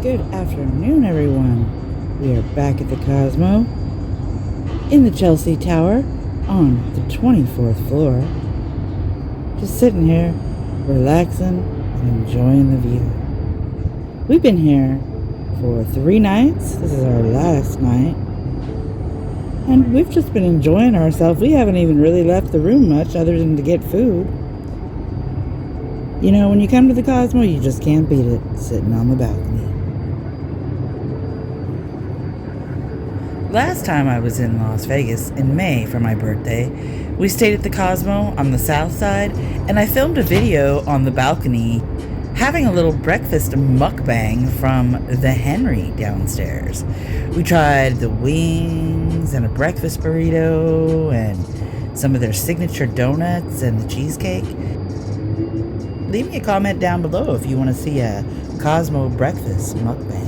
Good afternoon, everyone. We are back at the Cosmo in the Chelsea Tower on the 24th floor. Just sitting here, relaxing and enjoying the view. We've been here for 3 nights. This is our last night. And we've just been enjoying ourselves. We haven't even really left the room much other than to get food. You know, when you come to the Cosmo, you just can't beat it, sitting on the balcony. Last time I was in Las Vegas, in May for my birthday, we stayed at the Cosmo on the south side, and I filmed a video on the balcony having a little breakfast mukbang from the Henry downstairs. We tried the wings and a breakfast burrito and some of their signature donuts and the cheesecake. Leave me a comment down below if you want to see a Cosmo breakfast mukbang.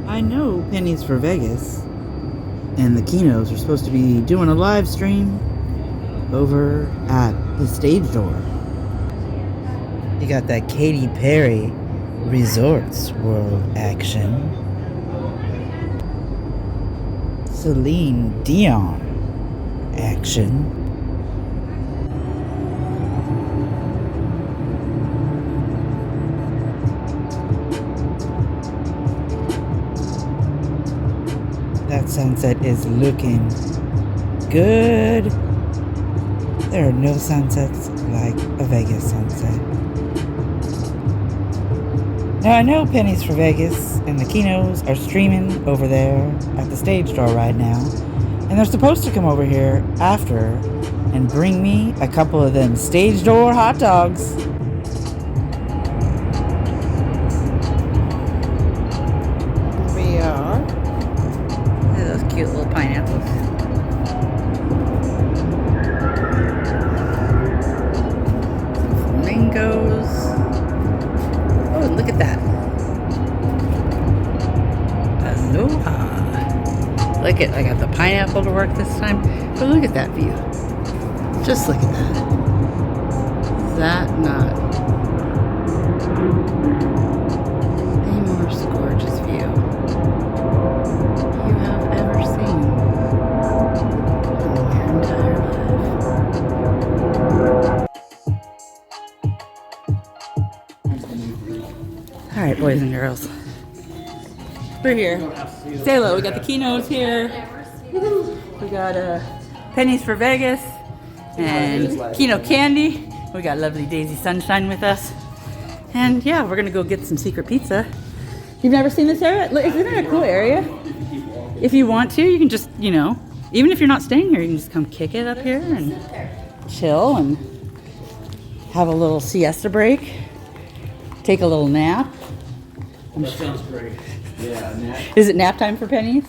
I know Pennies for Vegas and the Kinos are supposed to be doing a live stream over at the stage door. You got that Katy Perry Resorts World action. Celine Dion action. That sunset is looking good. There are no sunsets like a Vegas sunset. Now I know Pennies for Vegas and the Kinos are streaming over there at the stage door right now. And they're supposed to come over here after and bring me a couple of them stage door hot dogs. We are. Look at those cute little pineapples. Flamingos. Oh, and look at that. Aloha. Look at, I got the pineapple to work this time. But look at that view. Just look at that. Is that not the most gorgeous view you have ever seen in your entire life? Alright, boys and girls. We're here. Say hello. We got the Kinos here. We got Pennies for Vegas and Kino Candy. We got lovely Daisy Sunshine with us. And yeah, we're gonna go get some secret pizza. You've never seen this area? Isn't it a cool area? If you want to, you can just, you know, even if you're not staying here, you can just come kick it up here and chill and have a little siesta break. Take a little nap. That sounds great. Yeah, nap. Is it nap time for Pennies?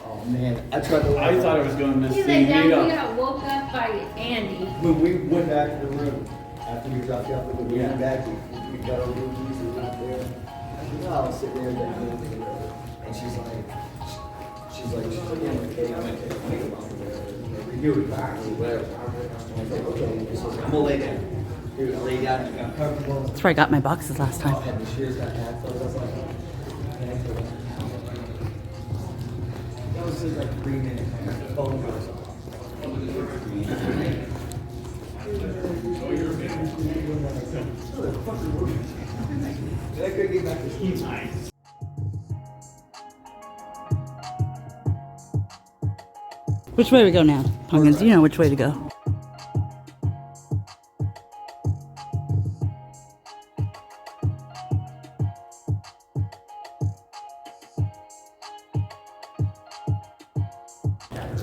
Oh man, I thought it was going to He's like, down, we got woke up by Andy. When we went back to the room, after we dropped you off with the room back, we got our room keys and out there. I said, oh, I'll sit there and and she's like, yeah, I'm gonna take a makeup off of there. You were back or whatever. I was like, okay, I'm gonna lay down. Dude, I lay down and got comfortable. That's where I got my boxes last time. And the shears got half, so I was like, that was just like 3 minutes. Phone goes off. I couldn't get back to sleep. Which way we go now? Pumpkins, you know which way to go.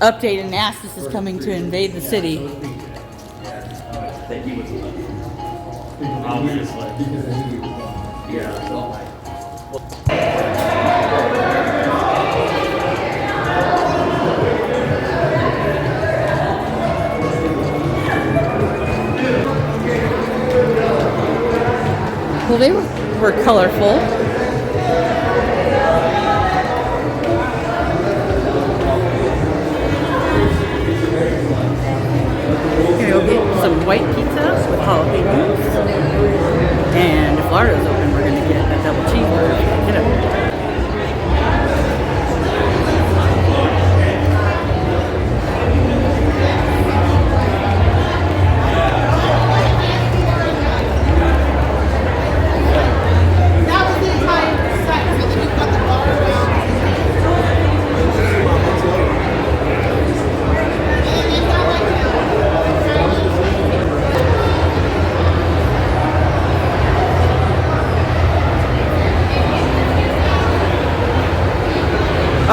Update, Anastas is coming to invade the city. Well, they were colorful. Gonna go get some white pizza.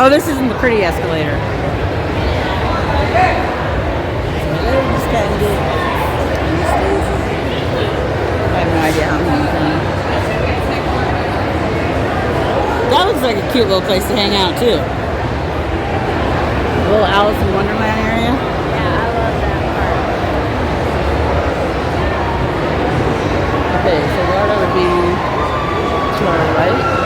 Oh, this isn't the pretty escalator. I have no idea how many. That looks like a cute little place to hang out too. A little Alice in Wonderland area. Yeah, I love that part. Okay, so that would be to our right.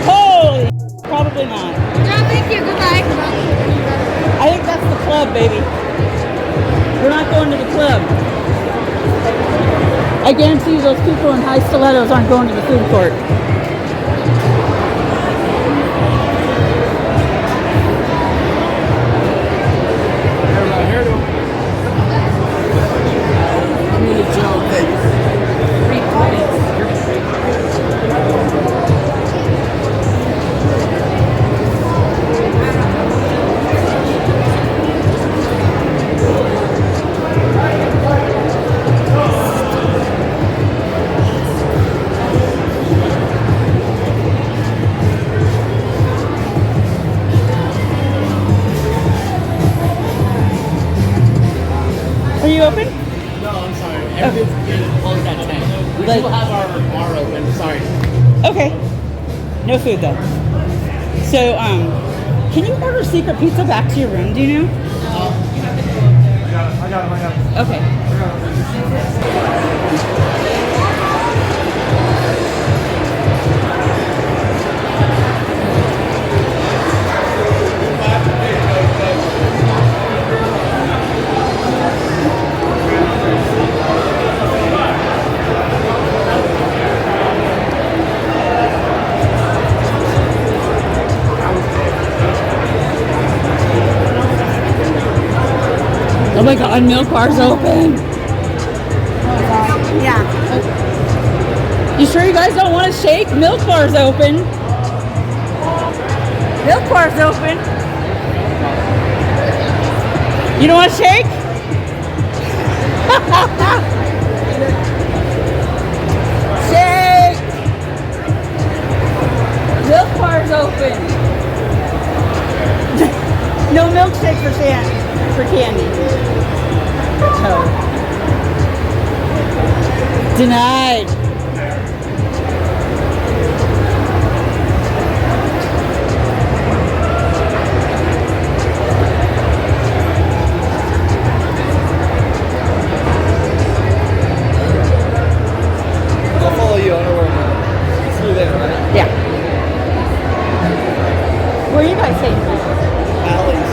Holy, probably not. No, thank you. Goodbye. I think that's the club, baby. We're not going to the club. I guarantee you those people in high stilettos aren't going to the food court. Are you open? No, I'm sorry. Everything's getting closed at 10. We Like- still have our bar open. Sorry. Okay. No food though. So, can you order secret pizza back to your room? Do you know? I got it. Okay. Oh my god, milk bar's open. Yeah. You sure you guys don't want to shake? Milk bar's open. Milk bar's open. You don't want to shake? Shake! Milk bar's open. No milkshake for Candy. Oh. Denied. I'll follow you. I know where I'm going. It's through there, right? Yeah. Where are you guys staying? Bally's.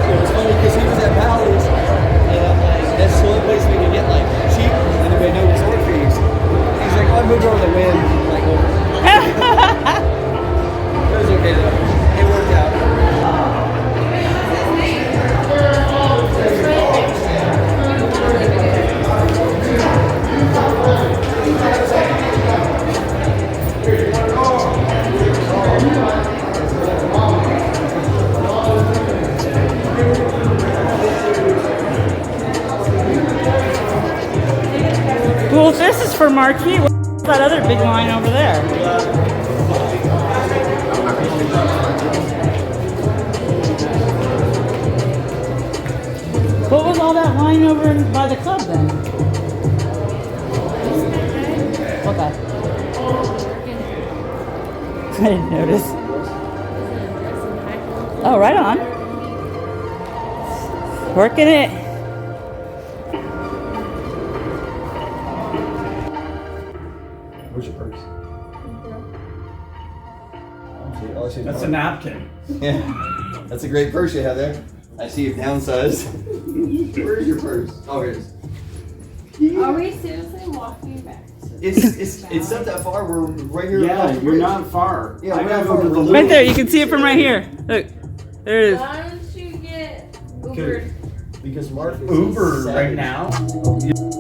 It was funny because he was at Bally's, and I'm like, that's the only place we can get like cheap and anybody know resort fees. He's like, oh, I moved over the wind. I'm like, oh. It was okay though. It worked out. Well, if this is for Marquee, what's that other big line over there? What was all that line over by the club then? Okay. I didn't notice. Oh, right on. Working it. Where's your purse? That's a napkin. Yeah, that's a great purse you have there. I see you've downsized. Where's your purse? Oh, here it is. Are we seriously walking back to the It's not that far. We're right here. Yeah, across the you're bridge. not far. Yeah, I we're gotta not go to far. the Right there, you can see it from right here. Look, there it is. Why don't you get Ubered? Because Mark is Uber a right savage. now.